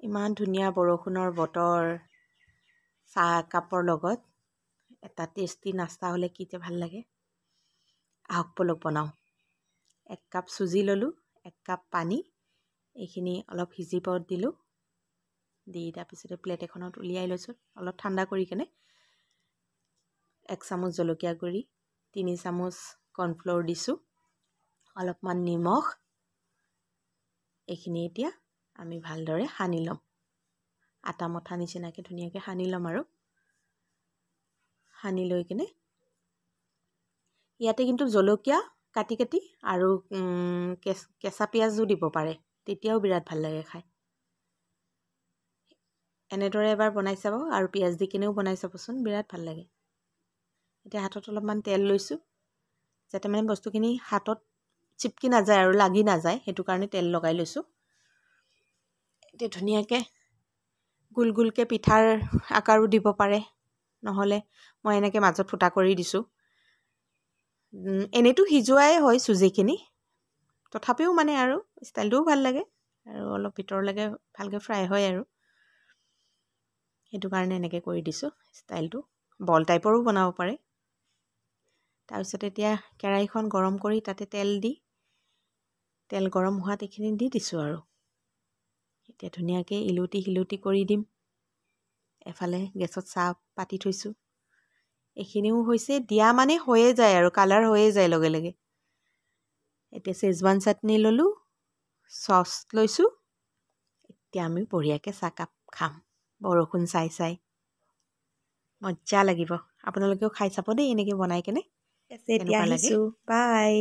ইমান ধুনীয়া বৰষুণৰ বতৰ চাহ একাপৰ লগত এটা টেষ্টি নাস্তা হ'লে কি যে ভাল লাগে। আহক পলক বনাওঁ। 1 কাপ চুজি ল'লোঁ, 1 কাপ পানী, এইখিনি অলপ সিজিব দিলোঁ। দি তাৰপিছতে প্লেট এখনত উলিয়াই লৈছোঁ অলপ ঠাণ্ডা কৰি কেনে। 1 চামুচ জলকীয়া গুড়ি, 3 চামুচ কৰ্ণফ্ল'ৰ দিছোঁ, অলপমান নিমখ। এইখিনি এতিয়া আমি ভালদৰে সানি ল'ম। আটা মঠা নিচিনাকৈ ধুনীয়াকৈ সানি ল'ম আৰু সানি লৈ কিনে ইয়াতে কিন্তু জলকীয়া কাটি কাটি আৰু কেঁচা পিঁয়াজো দিব পাৰে, তেতিয়াও বিৰাট ভাল লাগে খাই। এনেদৰে এবাৰ বনাই চাব আৰু পিঁয়াজ দি কিনেও বনাই চাবচোন, বিৰাট ভাল লাগে। এতিয়া হাতত অলপমান তেল লৈছোঁ যাতে মানে বস্তুখিনি হাতত চিপকি নাযায় আৰু লাগি নাযায়, সেইটো কাৰণে তেল লগাই লৈছোঁ। এতিয়া ধুনীয়াকৈ গোল গোলকৈ পিঠাৰ আকাৰো দিব পাৰে, নহ'লে মই এনেকৈ মাজত ফুটা কৰি দিছোঁ। এনেইতো সিজোৱাই হয় চুজিখিনি, তথাপিও মানে আৰু ষ্টাইলটোও ভাল লাগে আৰু অলপ ভিতৰলৈকে ভালকৈ ফ্ৰাই হয় আৰু সেইটো কাৰণে এনেকৈ কৰি দিছোঁ। ষ্টাইলটো বল টাইপৰো বনাব পাৰে। তাৰপিছত এতিয়া কেৰাহীখন গৰম কৰি তাতে তেল গৰম হোৱাত এইখিনি দি দিছোঁ আৰু এতিয়া ধুনীয়াকৈ ইলুটি শিলুটি কৰি দিম। এফালে গেছত চাহ পাতি থৈছোঁ, এইখিনিও হৈছে দিয়া মানে হৈয়ে যায় আৰু কালাৰ হৈয়ে যায় লগে লগে। এতিয়া চেজৱান চাটনি ল'লোঁ, চচ লৈছোঁ। এতিয়া আমি বঢ়িয়াকৈ চাহকাপ খাম বৰষুণ চাই চাই, মজা লাগিব। আপোনালোকেও খাই চাব দেই এনেকৈ বনাই কেনে। এতিয়া কেনেকুৱা লাগে। আহিছোঁ, বাই।